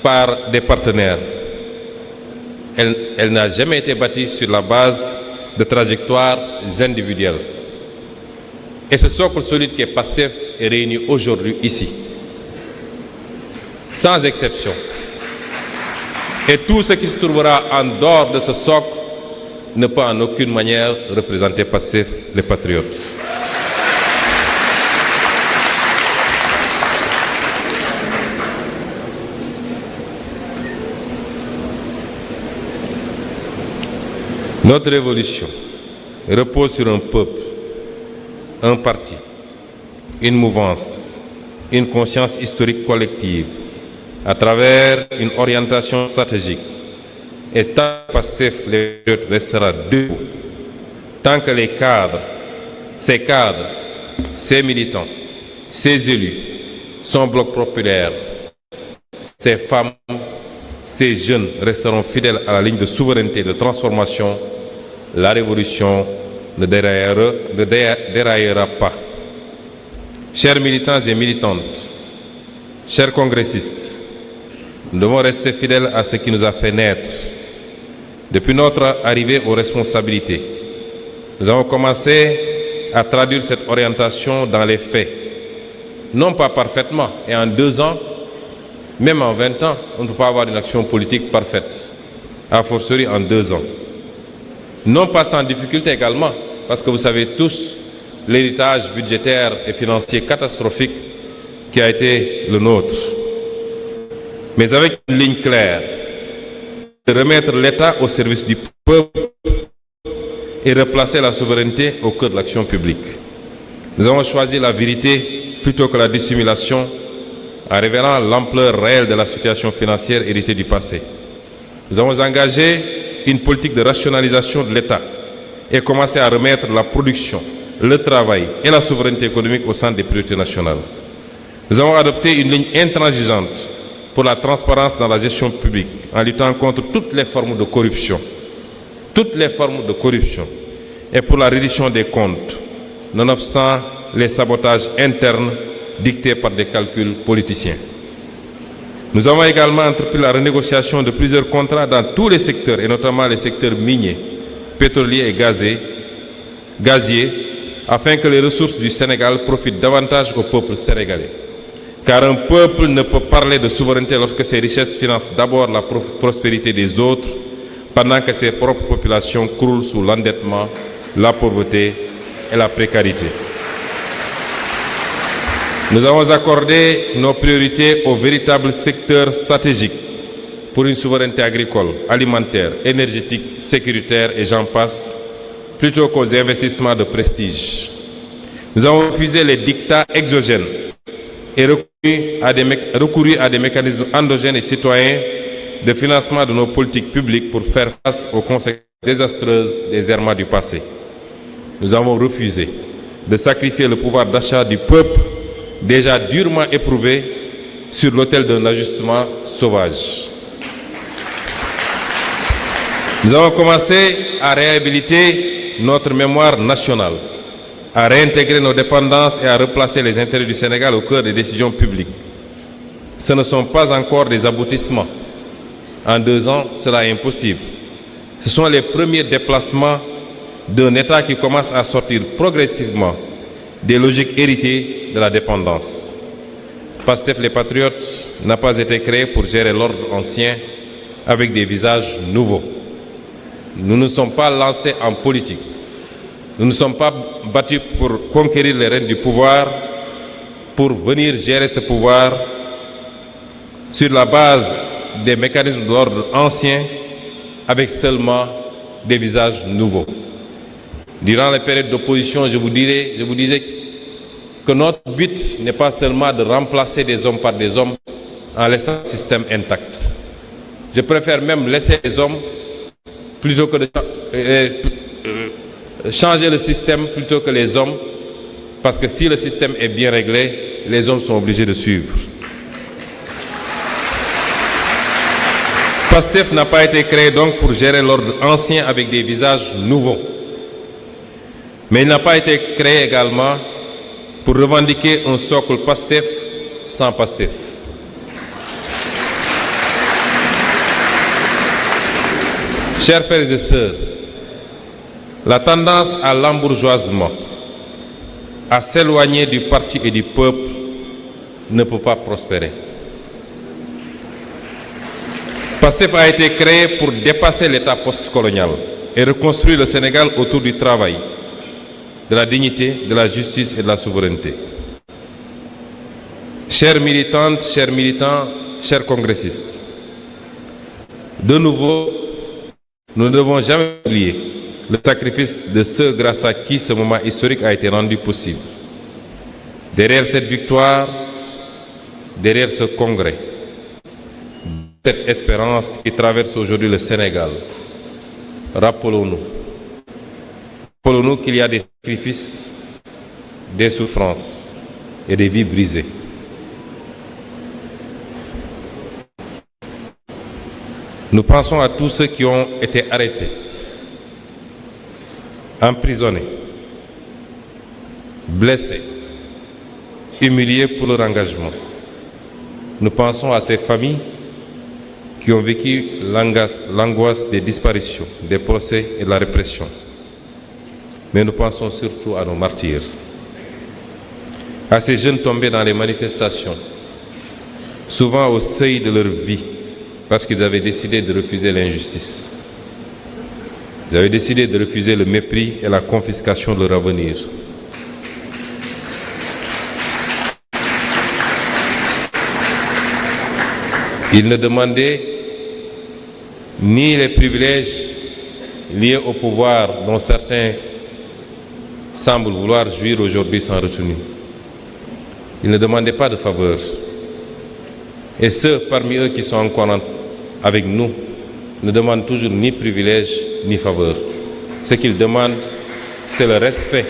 par des partenaires. Elle n'a jamais été bâtie sur la base de trajectoires individuelles. Et ce socle solide qui est PASTEF est réuni aujourd'hui ici, sans exception. Et tout ce qui se trouvera en dehors de ce socle ne peut en aucune manière représenter PASTEF, les patriotes. Notre révolution repose sur un peuple, un parti, une mouvance, une conscience historique collective, à travers une orientation stratégique. Et tant que PASTEF restera debout, tant que les cadres, ces militants, ces élus, son bloc populaire, ces femmes, ces jeunes resteront fidèles à la ligne de souveraineté et de transformation, la révolution ne déraillera pas. Chers militants et militantes, chers congressistes, nous devons rester fidèles à ce qui nous a fait naître. Depuis notre arrivée aux responsabilités, nous avons commencé à traduire cette orientation dans les faits. Non pas parfaitement, et en 2 ans, même en 20 ans, on ne peut pas avoir une action politique parfaite, a fortiori en 2 ans. Non pas sans difficulté également, parce que vous savez tous l'héritage budgétaire et financier catastrophique qui a été le nôtre. Mais avec une ligne claire, de remettre l'État au service du peuple et replacer la souveraineté au cœur de l'action publique. Nous avons choisi la vérité plutôt que la dissimulation en révélant l'ampleur réelle de la situation financière héritée du passé. Nous avons engagé une politique de rationalisation de l'État et commencé à remettre la production, le travail et la souveraineté économique au centre des priorités nationales. Nous avons adopté une ligne intransigeante pour la transparence dans la gestion publique en luttant contre toutes les formes de corruption. Toutes les formes de corruption et pour la reddition des comptes, nonobstant les sabotages internes dictés par des calculs politiciens. Nous avons également entrepris la renégociation de plusieurs contrats dans tous les secteurs, et notamment les secteurs miniers, pétroliers et gaziers, afin que les ressources du Sénégal profitent davantage au peuple sénégalais. Car un peuple ne peut parler de souveraineté lorsque ses richesses financent d'abord la prospérité des autres, pendant que ses propres populations croulent sous l'endettement, la pauvreté et la précarité. Nous avons accordé nos priorités aux véritables secteurs stratégiques pour une souveraineté agricole, alimentaire, énergétique, sécuritaire et j'en passe, plutôt qu'aux investissements de prestige. Nous avons refusé les dictats exogènes et recouru à des mécanismes endogènes et citoyens de financement de nos politiques publiques pour faire face aux conséquences désastreuses des errements du passé. Nous avons refusé de sacrifier le pouvoir d'achat du peuple déjà durement éprouvé sur l'autel d'un ajustement sauvage. Nous avons commencé à réhabiliter notre mémoire nationale, à réintégrer nos dépendances et à replacer les intérêts du Sénégal au cœur des décisions publiques. Ce ne sont pas encore des aboutissements. En 2 ans, cela est impossible. Ce sont les premiers déplacements d'un État qui commence à sortir progressivement des logiques héritées de la dépendance. PASTEF les Patriotes n'a pas été créé pour gérer l'ordre ancien avec des visages nouveaux. Nous ne sommes pas lancés en politique. Nous ne sommes pas battus pour conquérir les rênes du pouvoir, pour venir gérer ce pouvoir sur la base des mécanismes de l'ordre ancien avec seulement des visages nouveaux. Durant les périodes d'opposition, je vous disais que notre but n'est pas seulement de remplacer des hommes par des hommes en laissant le système intact. Je préfère même laisser les hommes plutôt que de changer le système plutôt que les hommes, parce que si le système est bien réglé, les hommes sont obligés de suivre. PASTEF n'a pas été créé donc pour gérer l'ordre ancien avec des visages nouveaux. Mais il n'a pas été créé également pour revendiquer un socle PASTEF sans PASTEF. Chers frères et sœurs, la tendance à l'embourgeoisement, à s'éloigner du parti et du peuple, ne peut pas prospérer. PASTEF a été créé pour dépasser l'état postcolonial et reconstruire le Sénégal autour du travail, de la dignité, de la justice et de la souveraineté. Chères militantes, chers militants, chers congressistes, de nouveau, nous ne devons jamais oublier le sacrifice de ceux grâce à qui ce moment historique a été rendu possible. Derrière cette victoire, derrière ce congrès, cette espérance qui traverse aujourd'hui le Sénégal, rappelons-nous qu'il y a des sacrifices, des souffrances et des vies brisées. Nous pensons à tous ceux qui ont été arrêtés, emprisonnés, blessés, humiliés pour leur engagement. Nous pensons à ces familles qui ont vécu l'angoisse des disparitions, des procès et de la répression. Mais nous pensons surtout à nos martyrs, à ces jeunes tombés dans les manifestations, souvent au seuil de leur vie, parce qu'ils avaient décidé de refuser l'injustice. Ils avaient décidé de refuser le mépris et la confiscation de leur avenir. Ils ne demandaient ni les privilèges liés au pouvoir dont certains semblent vouloir jouir aujourd'hui sans retenue. Ils ne demandaient pas de faveur. Et ceux parmi eux qui sont encore avec nous ne demandent toujours ni privilèges ni faveur. Ce qu'ils demandent, c'est le respect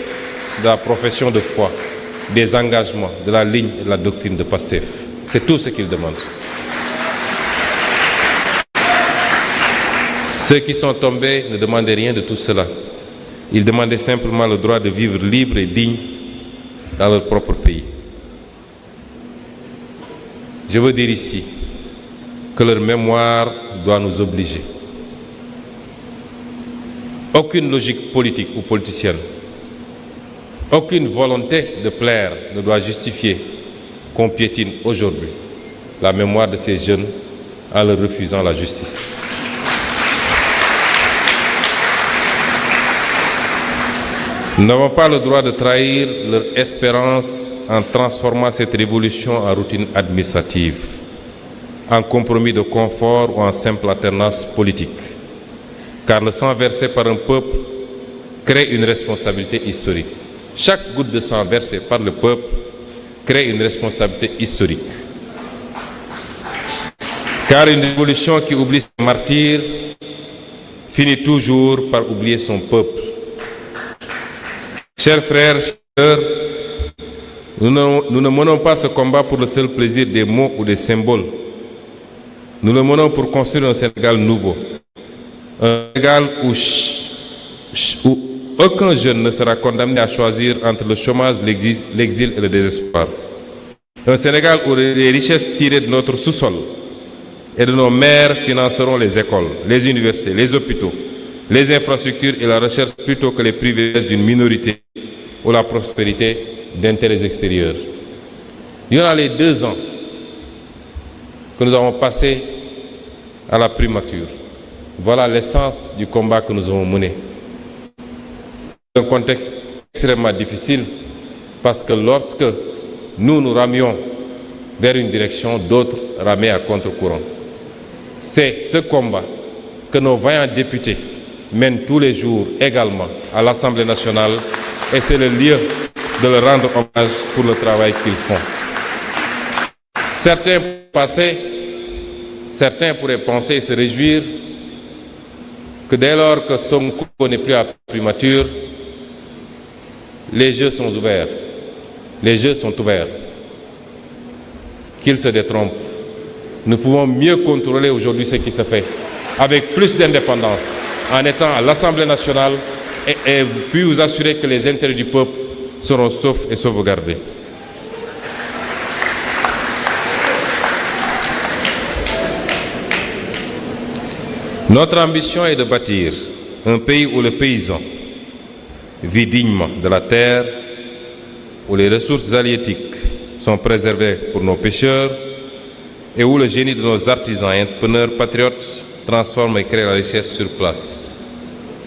de la profession de foi, des engagements, de la ligne et de la doctrine de PASTEF. C'est tout ce qu'ils demandent. Ceux qui sont tombés ne demandaient rien de tout cela. Ils demandaient simplement le droit de vivre libre et digne dans leur propre pays. Je veux dire ici que leur mémoire doit nous obliger. Aucune logique politique ou politicienne, aucune volonté de plaire ne doit justifier qu'on piétine aujourd'hui la mémoire de ces jeunes en leur refusant la justice. Nous n'avons pas le droit de trahir leur espérance en transformant cette révolution en routine administrative, en compromis de confort ou en simple alternance politique. Car le sang versé par un peuple crée une responsabilité historique. Chaque goutte de sang versée par le peuple crée une responsabilité historique. Car une révolution qui oublie ses martyrs finit toujours par oublier son peuple. Chers frères, chers sœurs, nous ne menons pas ce combat pour le seul plaisir des mots ou des symboles. Nous le menons pour construire un Sénégal nouveau. Un Sénégal où aucun jeune ne sera condamné à choisir entre le chômage, l'exil et le désespoir. Un Sénégal où les richesses tirées de notre sous-sol et de nos mers financeront les écoles, les universités, les hôpitaux, les infrastructures et la recherche plutôt que les privilèges d'une minorité ou la prospérité d'intérêts extérieurs. Durant les 2 ans que nous avons passés à la primature, voilà l'essence du combat que nous avons mené. C'est un contexte extrêmement difficile parce que lorsque nous ramions vers une direction, d'autres ramaient à contre-courant. C'est ce combat que nos vaillants députés mènent tous les jours également à l'Assemblée nationale et c'est le lieu de leur rendre hommage pour le travail qu'ils font. Certains pourraient penser et se réjouir que dès lors que Sonko n'est plus à la primature, les jeux sont ouverts. Les jeux sont ouverts. Qu'ils se détrompent. Nous pouvons mieux contrôler aujourd'hui ce qui se fait, avec plus d'indépendance, en étant à l'Assemblée nationale et puis vous assurer que les intérêts du peuple seront saufs et sauvegardés. Notre ambition est de bâtir un pays où le paysan vit dignement de la terre, où les ressources halieutiques sont préservées pour nos pêcheurs et où le génie de nos artisans et entrepreneurs patriotes transforme et crée la richesse sur place.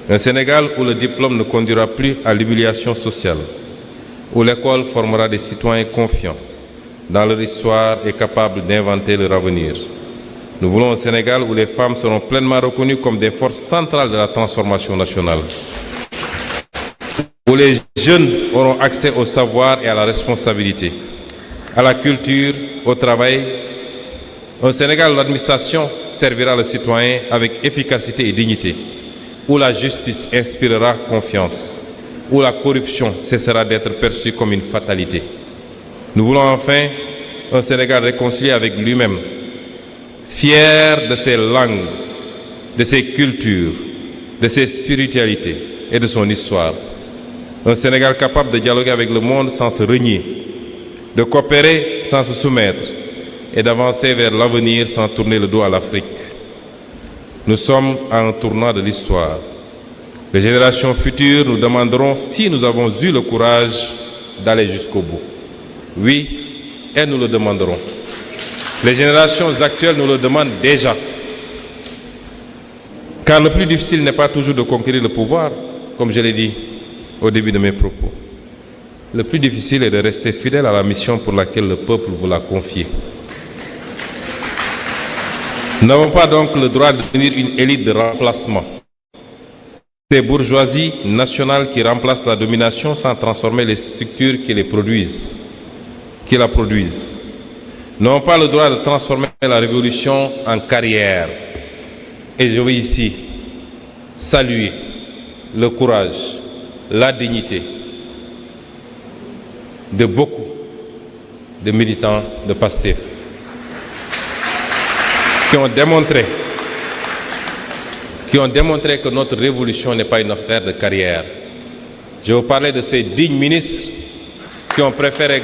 Un Sénégal où le diplôme ne conduira plus à l'humiliation sociale, où l'école formera des citoyens confiants dans leur histoire et capables d'inventer leur avenir. Nous voulons un Sénégal où les femmes seront pleinement reconnues comme des forces centrales de la transformation nationale, où les jeunes auront accès au savoir et à la responsabilité, à la culture, au travail. Un Sénégal où l'administration servira le citoyen avec efficacité et dignité, où la justice inspirera confiance, où la corruption cessera d'être perçue comme une fatalité. Nous voulons enfin un Sénégal réconcilié avec lui-même, fier de ses langues, de ses cultures, de ses spiritualités et de son histoire. Un Sénégal capable de dialoguer avec le monde sans se renier, de coopérer sans se soumettre et d'avancer vers l'avenir sans tourner le dos à l'Afrique. Nous sommes à un tournant de l'histoire. Les générations futures nous demanderont si nous avons eu le courage d'aller jusqu'au bout. Oui, et nous le demanderons. Les générations actuelles nous le demandent déjà. Car le plus difficile n'est pas toujours de conquérir le pouvoir, comme je l'ai dit au début de mes propos. Le plus difficile est de rester fidèle à la mission pour laquelle le peuple vous l'a confiée. Nous n'avons pas donc le droit de devenir une élite de remplacement. Ces bourgeoisies nationales qui remplacent la domination sans transformer les structures qui la produisent. Nous n'avons pas le droit de transformer la révolution en carrière. Et je veux ici saluer le courage, la dignité de beaucoup de militants de PASTEF qui ont démontré que notre révolution n'est pas une affaire de carrière. Je vous parlais de ces dignes ministres qui ont préféré